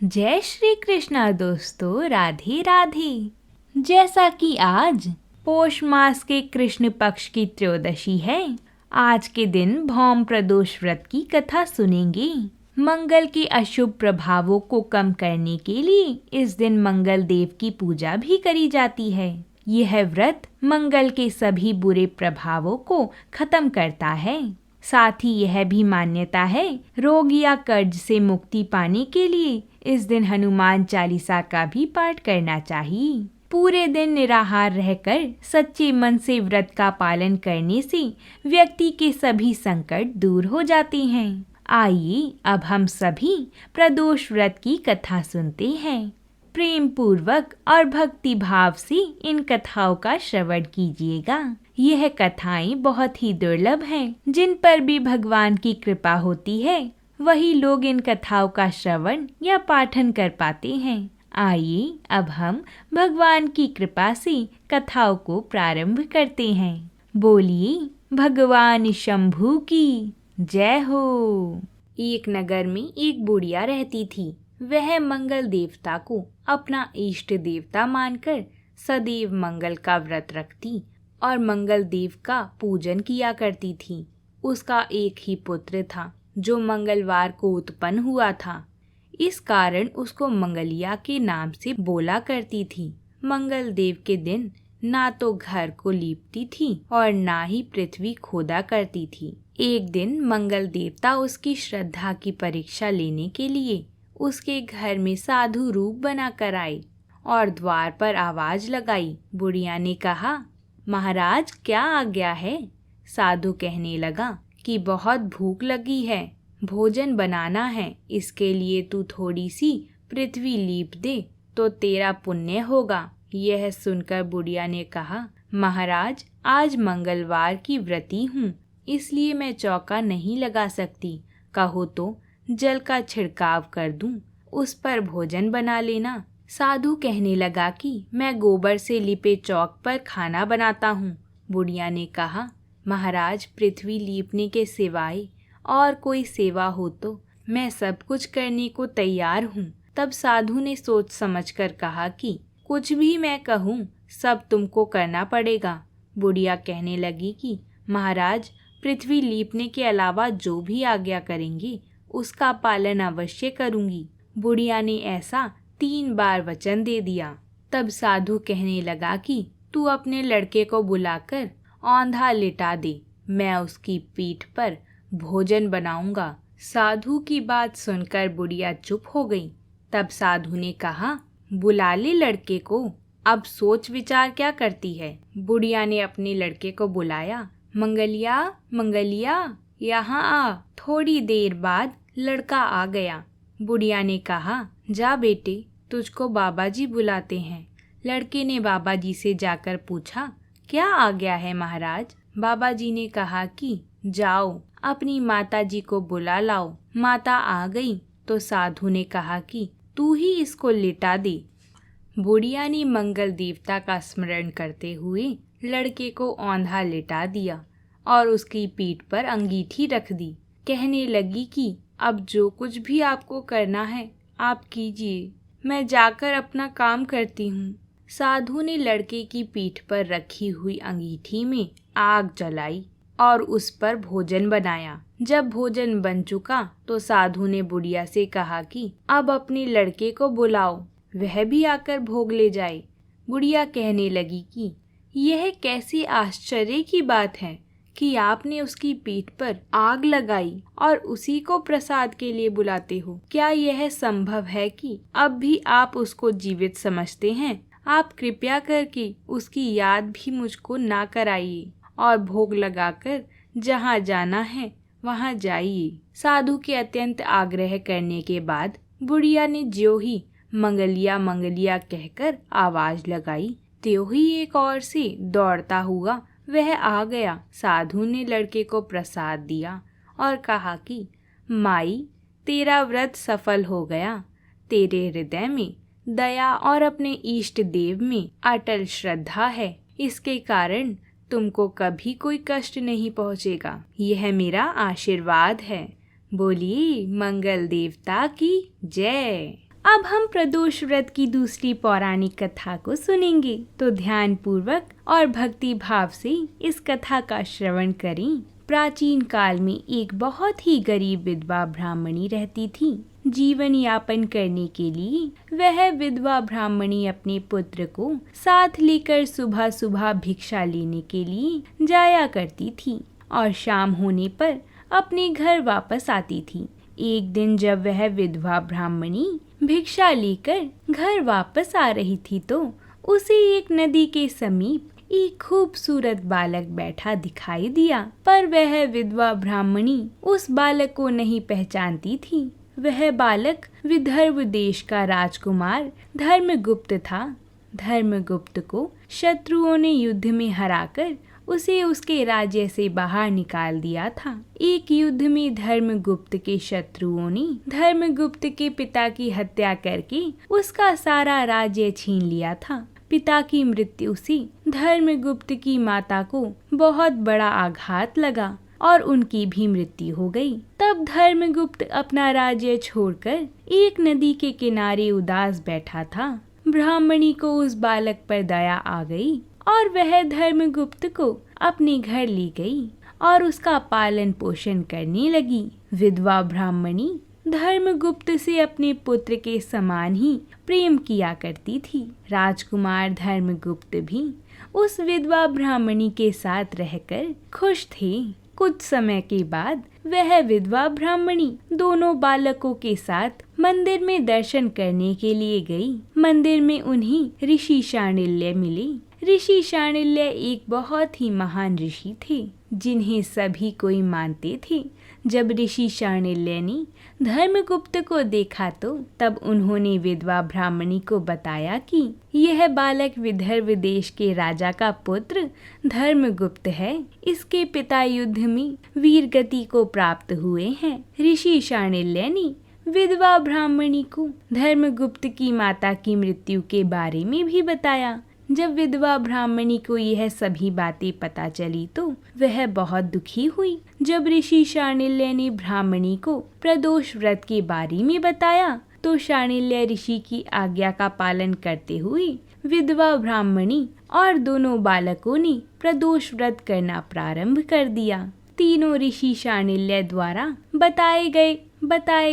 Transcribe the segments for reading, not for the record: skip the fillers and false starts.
जय श्री कृष्णा दोस्तों, राधे राधे। जैसा कि आज पौष मास के कृष्ण पक्ष की त्रयोदशी है, आज के दिन भौम प्रदोष व्रत की कथा सुनेंगे। मंगल के अशुभ प्रभावों को कम करने के लिए इस दिन मंगल देव की पूजा भी करी जाती है। यह व्रत मंगल के सभी बुरे प्रभावों को खत्म करता है। साथ ही यह भी मान्यता है, रोग या कर्ज से मुक्ति पाने के लिए इस दिन हनुमान चालीसा का भी पाठ करना चाहिए। पूरे दिन निराहार रहकर सच्चे मन से व्रत का पालन करने से व्यक्ति के सभी संकट दूर हो जाते हैं। आइए अब हम सभी प्रदोष व्रत की कथा सुनते हैं। प्रेम पूर्वक और भक्ति भाव से इन कथाओं का श्रवण कीजिएगा। यह कथाएं बहुत ही दुर्लभ हैं। जिन पर भी भगवान की कृपा होती है वही लोग इन कथाओं का श्रवण या पाठन कर पाते हैं। आइए अब हम भगवान की कृपा से कथाओं को प्रारंभ करते हैं। बोलिए भगवान शंभू की जय हो। एक नगर में एक बुढ़िया रहती थी। वह मंगल देवता को अपना इष्ट देवता मानकर सदैव मंगल का व्रत रखती और मंगल देव का पूजन किया करती थी। उसका एक ही पुत्र था जो मंगलवार को उत्पन्न हुआ था। इस कारण उसको मंगलिया के नाम से बोला करती थी। मंगल देव के दिन ना तो घर को लीपती थी और ना ही पृथ्वी खोदा करती थी। एक दिन मंगल देवता उसकी श्रद्धा की परीक्षा लेने के लिए उसके घर में साधु रूप बना कर आए और द्वार पर आवाज लगाई। बुढ़िया ने कहा, महाराज क्या आज्ञा है? साधु कहने लगा कि बहुत भूख लगी है, भोजन बनाना है, इसके लिए तू थोड़ी सी पृथ्वी लीप दे तो तेरा पुण्य होगा। यह सुनकर बुढ़िया ने कहा, महाराज आज मंगलवार की व्रती हूँ, इसलिए मैं चौका नहीं लगा सकती। कहो तो जल का छिड़काव कर दूं, उस पर भोजन बना लेना। साधु कहने लगा कि मैं गोबर से लिपे चौक पर खाना बनाता हूँ। बुढ़िया ने कहा, महाराज पृथ्वी लीपने के सिवाय और कोई सेवा हो तो मैं सब कुछ करने को तैयार हूँ। तब साधु ने सोच समझकर कहा कि कुछ भी मैं कहूँ सब तुमको करना पड़ेगा। बुढ़िया कहने लगी कि महाराज पृथ्वी लीपने के अलावा जो भी आज्ञा करेंगे उसका पालन अवश्य करूंगी। बुढ़िया ने ऐसा 3 बार वचन दे दिया। तब साधु कहने लगा कि तू अपने लड़के को बुलाकर औंधा लिटा दे, मैं उसकी पीठ पर भोजन बनाऊंगा। साधु की बात सुनकर बुढ़िया चुप हो गई। तब साधु ने कहा, बुला ले लड़के को, अब सोच विचार क्या करती है। बुढ़िया ने अपने लड़के को बुलाया। मंगलिया मंगलिया यहाँ आ। थोड़ी देर बाद लड़का आ गया। बुढ़िया ने कहा, जा बेटे, तुझको बाबा जी बुलाते हैं। लड़के ने बाबा जी से जाकर पूछा, क्या आज्ञा है महाराज? बाबा जी ने कहा कि जाओ अपनी माता जी को बुला लाओ। माता आ गई तो साधु ने कहा कि तू ही इसको लिटा दे। बुढ़िया ने मंगल देवता का स्मरण करते हुए लड़के को औंधा लिटा दिया और उसकी पीठ पर अंगीठी रख दी। कहने लगी कि अब जो कुछ भी आपको करना है आप कीजिए, मैं जाकर अपना काम करती हूँ। साधु ने लड़के की पीठ पर रखी हुई अंगीठी में आग जलाई और उस पर भोजन बनाया। जब भोजन बन चुका तो साधु ने बुढ़िया से कहा कि अब अपने लड़के को बुलाओ, वह भी आकर भोग ले जाए। बुढ़िया कहने लगी कि यह कैसी आश्चर्य की बात है कि आपने उसकी पीठ पर आग लगाई और उसी को प्रसाद के लिए बुलाते हो। क्या यह संभव है कि अब भी आप उसको जीवित समझते हैं? आप कृपया करके उसकी याद भी मुझको ना कराइए और भोग लगाकर जहाँ जाना है वहाँ जाइए। साधु के अत्यंत आग्रह करने के बाद बुढ़िया ने ज्यों ही मंगलिया मंगलिया कहकर आवाज लगाई, त्यों ही एक ओर से दौड़ता हुआ वह आ गया। साधु ने लड़के को प्रसाद दिया और कहा कि माई, तेरा व्रत सफल हो गया। तेरे हृदय में दया और अपने इष्ट देव में अटल श्रद्धा है, इसके कारण तुमको कभी कोई कष्ट नहीं पहुँचेगा। यह मेरा आशीर्वाद है। बोलिए मंगल देवता की जय। अब हम प्रदोष व्रत की दूसरी पौराणिक कथा को सुनेंगे, तो ध्यान पूर्वक और भक्ति भाव से इस कथा का श्रवण करें। प्राचीन काल में एक बहुत ही गरीब विधवा ब्राह्मणी रहती थी। जीवन यापन करने के लिए वह विधवा ब्राह्मणी अपने पुत्र को साथ लेकर सुबह सुबह भिक्षा लेने के लिए जाया करती थी और शाम होने पर अपने घर वापस आती थी। एक दिन जब वह विधवा ब्राह्मणी भिक्षा लेकर घर वापस आ रही थी तो उसे एक नदी के समीप एक खूबसूरत बालक बैठा दिखाई दिया, पर वह विधवा ब्राह्मणी उस बालक को नहीं पहचानती थी। वह बालक विदर्भ देश का राजकुमार धर्मगुप्त था। धर्मगुप्त को शत्रुओं ने युद्ध में हराकर उसे उसके राज्य से बाहर निकाल दिया था। एक युद्ध में धर्मगुप्त के शत्रुओं ने धर्मगुप्त के पिता की हत्या करके उसका सारा राज्य छीन लिया था। पिता की मृत्यु से धर्मगुप्त की माता को बहुत बड़ा आघात लगा और उनकी भी मृत्यु हो गई। तब धर्मगुप्त अपना राज्य छोड़कर एक नदी के किनारे उदास बैठा था। ब्राह्मणी को उस बालक पर दया आ गई और वह धर्मगुप्त को अपने घर ले गई और उसका पालन पोषण करने लगी। विधवा ब्राह्मणी धर्मगुप्त से अपने पुत्र के समान ही प्रेम किया करती थी। राजकुमार धर्मगुप्त भी उस विधवा ब्राह्मणी के साथ रहकर खुश थे। कुछ समय के बाद वह विधवा ब्राह्मणी दोनों बालकों के साथ मंदिर में दर्शन करने के लिए गई। मंदिर में उन्हें ऋषि शांडिल्य मिले। ऋषि शांडिल्य एक बहुत ही महान ऋषि थे जिन्हें सभी कोई मानते थे। जब ऋषि शांडिल्य ने धर्मगुप्त को देखा तो तब उन्होंने विधवा ब्राह्मणी को बताया कि यह बालक विदर्भ देश के राजा का पुत्र धर्मगुप्त है। इसके पिता युद्ध में वीरगति को प्राप्त हुए हैं। ऋषि शांडिल्य ने विधवा ब्राह्मणी को धर्मगुप्त की माता की मृत्यु के बारे में भी बताया। जब विधवा ब्राह्मणी को यह सभी बातें पता चली तो वह बहुत दुखी हुई। जब ऋषि शांडिल्य ने ब्राह्मणी को प्रदोष व्रत के बारे में बताया तो शांडिल्य ऋषि की आज्ञा का पालन करते हुए विधवा ब्राह्मणी और दोनों बालकों ने प्रदोष व्रत करना प्रारंभ कर दिया। तीनों ऋषि शांडिल्य द्वारा बताए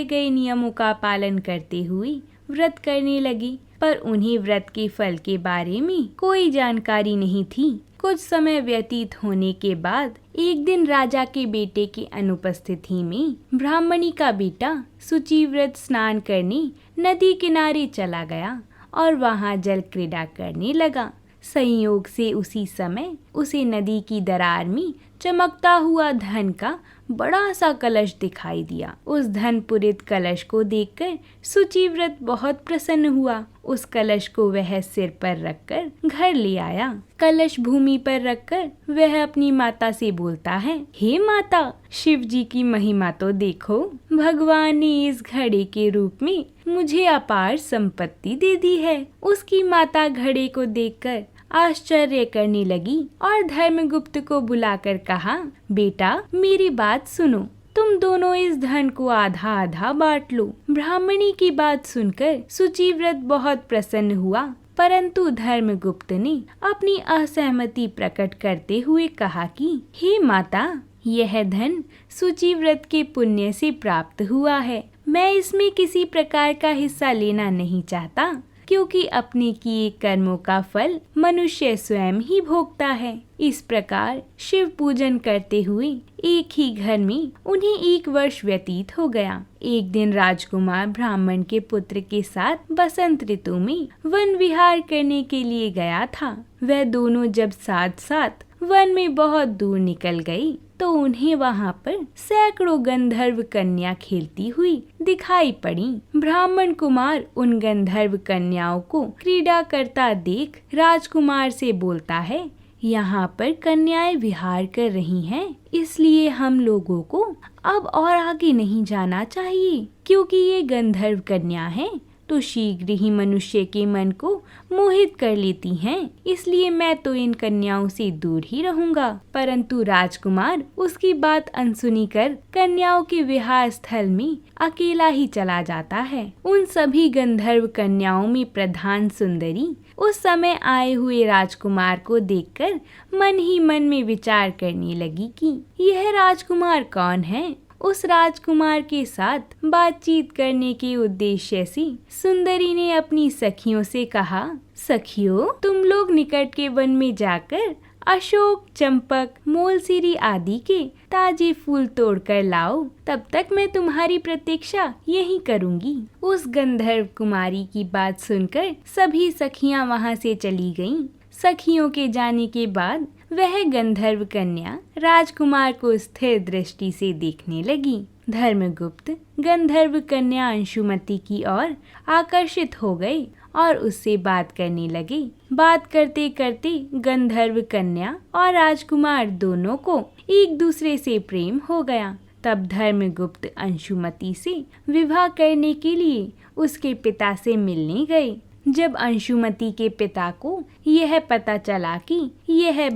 गए नियमों का पालन करते हुए व्रत करने लगे, पर उन्हें व्रत के फल के बारे में कोई जानकारी नहीं थी। कुछ समय व्यतीत होने के बाद एक दिन राजा के बेटे की अनुपस्थिति में ब्राह्मणी का बेटा शुचिव्रत स्नान करने नदी किनारे चला गया और वहां जल क्रीड़ा करने लगा। संयोग से उसी समय उसे नदी की दरार में चमकता हुआ धन का बड़ा सा कलश दिखाई दिया। उस धन पूरित कलश को देखकर शुचिव्रत बहुत प्रसन्न हुआ। उस कलश को वह सिर पर रखकर घर ले आया। कलश भूमि पर रखकर वह अपनी माता से बोलता है, हे माता, शिव जी की महिमा तो देखो। भगवान ने इस घड़े के रूप में मुझे अपार संपत्ति दे दी है। उसकी माता घड़े को देखकर आश्चर्य करने लगी और धर्मगुप्त को बुलाकर कहा, बेटा मेरी बात सुनो, तुम दोनों इस धन को आधा आधा बांट लो। ब्राह्मणी की बात सुनकर शुचिव्रत बहुत प्रसन्न हुआ, परंतु धर्मगुप्त ने अपनी असहमति प्रकट करते हुए कहा कि हे माता, यह धन शुचिव्रत के पुण्य से प्राप्त हुआ है। मैं इसमें किसी प्रकार का हिस्सा लेना नहीं चाहता, क्योंकि अपने किए कर्मों का फल मनुष्य स्वयं ही भोगता है। इस प्रकार शिव पूजन करते हुए एक ही घर में उन्हें 1 वर्ष व्यतीत हो गया। एक दिन राजकुमार ब्राह्मण के पुत्र के साथ बसंत ऋतु में वन विहार करने के लिए गया था। वह दोनों जब साथ साथ वन में बहुत दूर निकल गई तो उन्हें वहां पर सैकड़ों गंधर्व कन्या खेलती हुई दिखाई पड़ी। ब्राह्मण कुमार उन गंधर्व कन्याओं को क्रीड़ा करता देख राजकुमार से बोलता है, यहाँ पर कन्याएं विहार कर रही हैं, इसलिए हम लोगों को अब और आगे नहीं जाना चाहिए, क्योंकि ये गंधर्व कन्या हैं। तो शीघ्र ही मनुष्य के मन को मोहित कर लेती हैं, इसलिए मैं तो इन कन्याओं से दूर ही रहूंगा। परंतु राजकुमार उसकी बात अनसुनी कर कन्याओं के विहार स्थल में अकेला ही चला जाता है। उन सभी गंधर्व कन्याओं में प्रधान सुंदरी उस समय आए हुए राजकुमार को देखकर मन ही मन में विचार करने लगी कि यह राजकुमार कौन है। उस राजकुमार के साथ बातचीत करने के उद्देश्य से सुंदरी ने अपनी सखियों से कहा, सखियों, तुम लोग निकट के वन में जाकर अशोक, चंपक, मोलसीरी आदि के ताजे फूल तोड़कर लाओ, तब तक मैं तुम्हारी प्रतीक्षा यहीं करूंगी। उस गंधर्व कुमारी की बात सुनकर सभी सखियां वहां से चली गईं। सखियों के जाने के बाद वह गंधर्व कन्या राजकुमार को स्थिर दृष्टि से देखने लगी। धर्मगुप्त गंधर्व कन्या अंशुमति की ओर आकर्षित हो गए और उससे बात करने लगे। बात करते करते गंधर्व कन्या और राजकुमार दोनों को एक दूसरे से प्रेम हो गया। तब धर्मगुप्त अंशुमति से विवाह करने के लिए उसके पिता से मिलने गए। जब अंशुमति के पिता को यह पता चला कि यह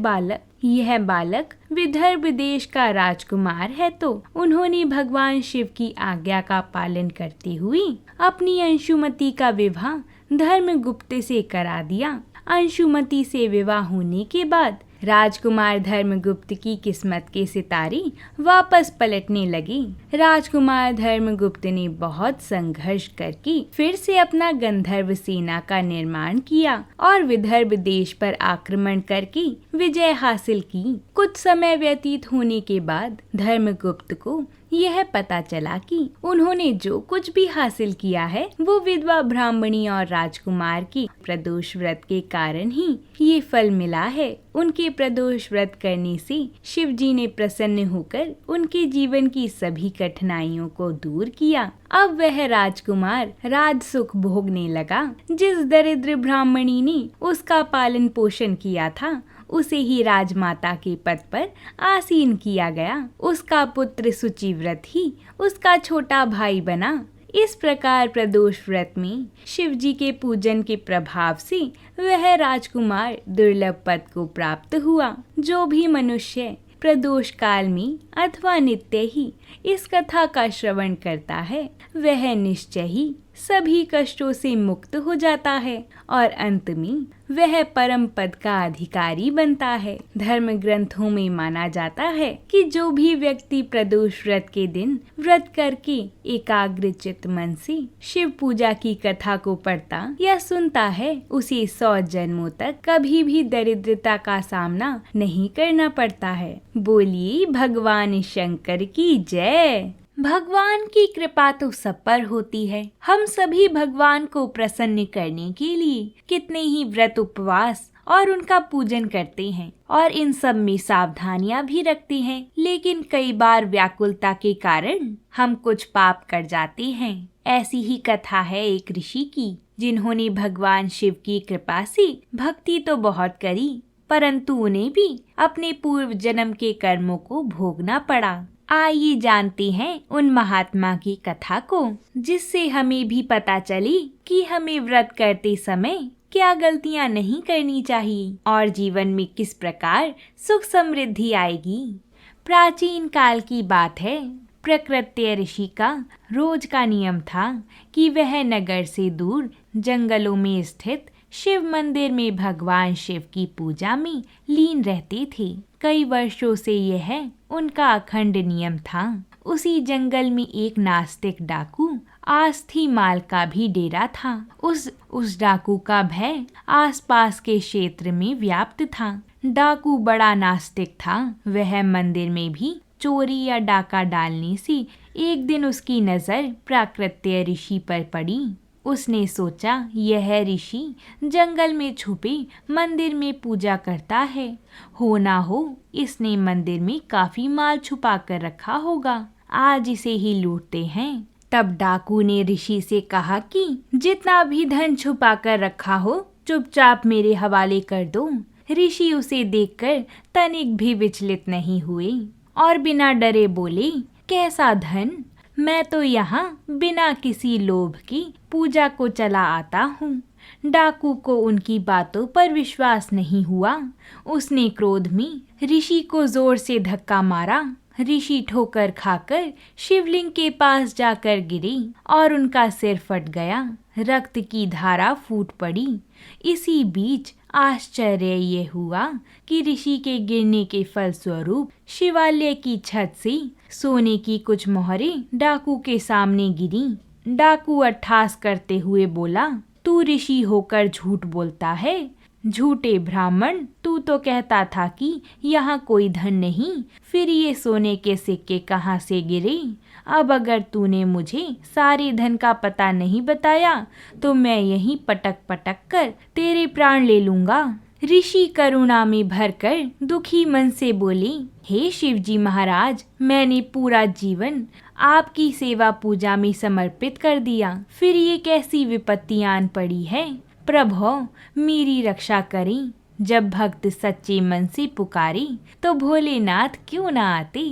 बालक विदर्भ देश का राजकुमार है, तो उन्होंने भगवान शिव की आज्ञा का पालन करते हुए अपनी अंशुमति का विवाह धर्मगुप्त से करा दिया। अंशुमति से विवाह होने के बाद राजकुमार धर्मगुप्त की किस्मत के सितारे वापस पलटने लगे। राजकुमार धर्मगुप्त ने बहुत संघर्ष करके फिर से अपना गंधर्व सेना का निर्माण किया और विदर्भ देश पर आक्रमण करके विजय हासिल की। कुछ समय व्यतीत होने के बाद धर्मगुप्त को यह पता चला कि उन्होंने जो कुछ भी हासिल किया है वो विधवा ब्राह्मणी और राजकुमार के प्रदोष व्रत के कारण ही ये फल मिला है। उनके प्रदोष व्रत करने से शिव जी ने प्रसन्न होकर उनके जीवन की सभी कठिनाइयों को दूर किया। अब वह राजकुमार राज सुख भोगने लगा। जिस दरिद्र ब्राह्मणी ने उसका पालन पोषण किया था, उसे ही राजमाता के पद पर आसीन किया गया। उसका पुत्र सुचिव्रत ही उसका छोटा भाई बना। इस प्रकार प्रदोष व्रत में शिव जी के पूजन के प्रभाव से वह राजकुमार दुर्लभ पद को प्राप्त हुआ। जो भी मनुष्य प्रदोष काल में अथवा नित्य ही इस कथा का श्रवण करता है, वह निश्चय ही सभी कष्टों से मुक्त हो जाता है और अंत में वह परम पद का अधिकारी बनता है। धर्म ग्रंथों में माना जाता है कि जो भी व्यक्ति प्रदोष व्रत के दिन व्रत करके एकाग्रचित मन से शिव पूजा की कथा को पढ़ता या सुनता है, उसे 100 जन्मों तक कभी भी दरिद्रता का सामना नहीं करना पड़ता है। बोलिए भगवान शंकर की जय। भगवान की कृपा तो सब पर होती है। हम सभी भगवान को प्रसन्न करने के लिए कितने ही व्रत, उपवास और उनका पूजन करते हैं और इन सब में सावधानियां भी रखते हैं, लेकिन कई बार व्याकुलता के कारण हम कुछ पाप कर जाते हैं। ऐसी ही कथा है एक ऋषि की, जिन्होंने भगवान शिव की कृपा से भक्ति तो बहुत करी, परंतु उन्हें भी अपने पूर्व जन्म के कर्मों को भोगना पड़ा। आइए जानते हैं उन महात्मा की कथा को, जिससे हमें भी पता चले कि हमें व्रत करते समय क्या गलतियां नहीं करनी चाहिए और जीवन में किस प्रकार सुख समृद्धि आएगी। प्राचीन काल की बात है। प्रकृत्य ऋषि का रोज का नियम था कि वह नगर से दूर जंगलों में स्थित शिव मंदिर में भगवान शिव की पूजा में लीन रहते थे। कई वर्षों से यह उनका अखंड नियम था। उसी जंगल में एक नास्तिक डाकू आस्थी माल का भी डेरा था। उस डाकू का भय आसपास के क्षेत्र में व्याप्त था। डाकू बड़ा नास्तिक था। वह मंदिर में भी चोरी या डाका डालने से एक दिन उसकी नजर प्राकृत्य ऋषि पर पड़ी। उसने सोचा, यह ऋषि जंगल में छुपे मंदिर में पूजा करता है, हो ना हो इसने मंदिर में काफी माल छुपा कर रखा होगा, आज इसे ही लूटते हैं। तब डाकू ने ऋषि से कहा कि जितना भी धन छुपा कर रखा हो चुपचाप मेरे हवाले कर दो। ऋषि उसे देखकर तनिक भी विचलित नहीं हुए और बिना डरे बोले, कैसा धन? मैं तो यहाँ बिना किसी लोभ की पूजा को चला आता हूँ। डाकू को उनकी बातों पर विश्वास नहीं हुआ। उसने क्रोध में ऋषि को जोर से धक्का मारा। ऋषि ठोकर खाकर शिवलिंग के पास जाकर गिरे और उनका सिर फट गया। रक्त की धारा फूट पड़ी। इसी बीच आश्चर्य ये हुआ कि ऋषि के गिरने के फलस्वरूप शिवालय की छत से सोने की कुछ मोहरें डाकू के सामने गिरी। डाकू अट्ठास करते हुए बोला, तू ऋषि होकर झूठ बोलता है। झूठे ब्राह्मण, तू तो कहता था कि यहाँ कोई धन नहीं, फिर ये सोने के सिक्के कहाँ से गिरे? अब अगर तूने मुझे सारे धन का पता नहीं बताया तो मैं यहीं पटक पटक कर तेरे प्राण ले लूंगा। ऋषि करुणा में भरकर दुखी मन से बोले, हे शिवजी महाराज, मैंने पूरा जीवन आपकी सेवा पूजा में समर्पित कर दिया, फिर ये कैसी विपत्ति आन पड़ी है? प्रभु, मेरी रक्षा करें। जब भक्त सच्चे मन से पुकारे तो भोलेनाथ क्यों ना आते।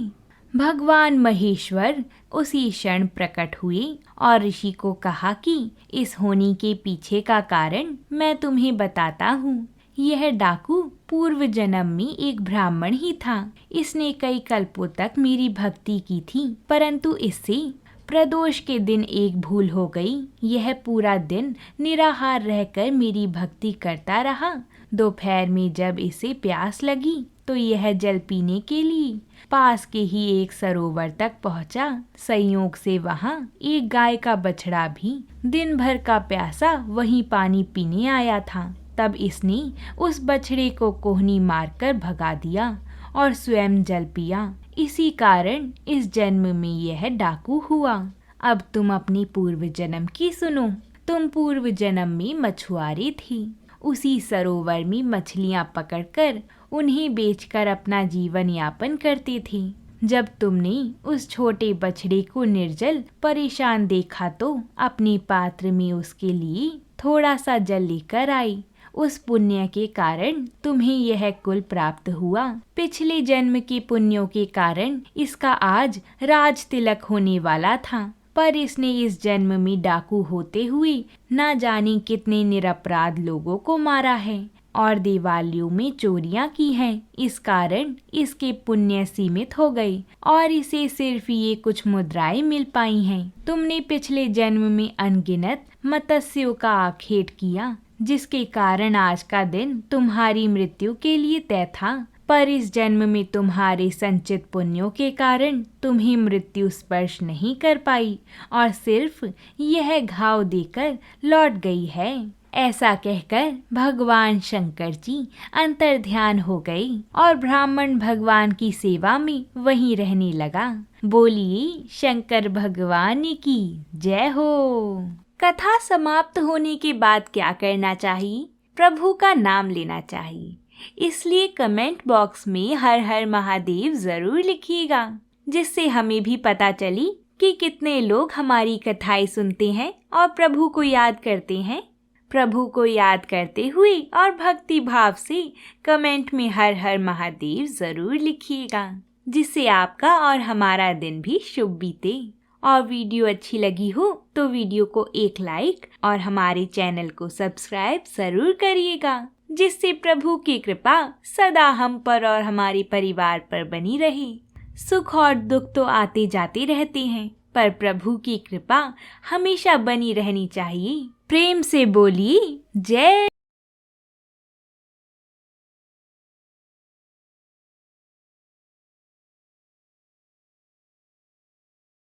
भगवान महेश्वर उसी क्षण प्रकट हुए और ऋषि को कहा कि इस होनी के पीछे का कारण मैं तुम्हें बताता हूँ। यह डाकू पूर्व जन्म में एक ब्राह्मण ही था। इसने कई कल्पों तक मेरी भक्ति की थी, परंतु इससे प्रदोष के दिन एक भूल हो गई। यह पूरा दिन निराहार रहकर मेरी भक्ति करता रहा। दोपहर में जब इसे प्यास लगी तो यह जल पीने के लिए पास के ही एक सरोवर तक पहुंचा। संयोग से वहां एक गाय का बछड़ा भी दिन भर का प्यासा वहीं पानी पीने आया था। तब इसने उस बछड़े को कोहनी मारकर भगा दिया और स्वयं जल पिया। इसी कारण इस जन्म में यह डाकू हुआ। अब तुम अपनी पूर्व जन्म की सुनो। तुम पूर्व जन्म में मछुआरी थी। उसी सरोवर में मछलियां पकड़कर उन्हें बेचकर अपना जीवन यापन करती थी। जब तुमने उस छोटे बछड़े को निर्जल परेशान देखा तो अपने पात्र में उसके लिए थोड़ा सा जल लेकर आई। उस पुण्य के कारण तुम्हें यह कुल प्राप्त हुआ। पिछले जन्म के पुण्यों के कारण इसका आज राज तिलक होने वाला था, पर इसने इस जन्म में डाकू होते हुए ना जाने कितने निरपराध लोगों को मारा है और देवालयों में चोरियां की हैं। इस कारण इसके पुण्य सीमित हो गए और इसे सिर्फ ये कुछ मुद्राएं मिल पाई हैं। तुमने पिछले जन्म में अनगिनत मत्स्यों का आखेट किया, जिसके कारण आज का दिन तुम्हारी मृत्यु के लिए तय था, पर इस जन्म में तुम्हारे संचित पुण्यों के कारण तुम्हें मृत्यु स्पर्श नहीं कर पाई और सिर्फ यह घाव देकर लौट गई है। ऐसा कहकर भगवान शंकर जी अंतर्ध्यान हो गए और ब्राह्मण भगवान की सेवा में वहीं रहने लगा। बोलिए शंकर भगवान की जय हो। कथा समाप्त होने के बाद क्या करना चाहिए? प्रभु का नाम लेना चाहिए। इसलिए कमेंट बॉक्स में हर हर महादेव जरूर लिखिएगा, जिससे हमें भी पता चली कि कितने लोग हमारी कथाएं सुनते हैं और प्रभु को याद करते हैं। प्रभु को याद करते हुए और भक्ति भाव से कमेंट में हर हर महादेव जरूर लिखिएगा, जिससे आपका और हमारा दिन भी शुभ बीते। और वीडियो अच्छी लगी हो तो वीडियो को एक लाइक और हमारे चैनल को सब्सक्राइब जरूर करिएगा, जिससे प्रभु की कृपा सदा हम पर और हमारे परिवार पर बनी रहे। सुख और दुख तो आते जाते रहते हैं, पर प्रभु की कृपा हमेशा बनी रहनी चाहिए। प्रेम से बोलिए जय।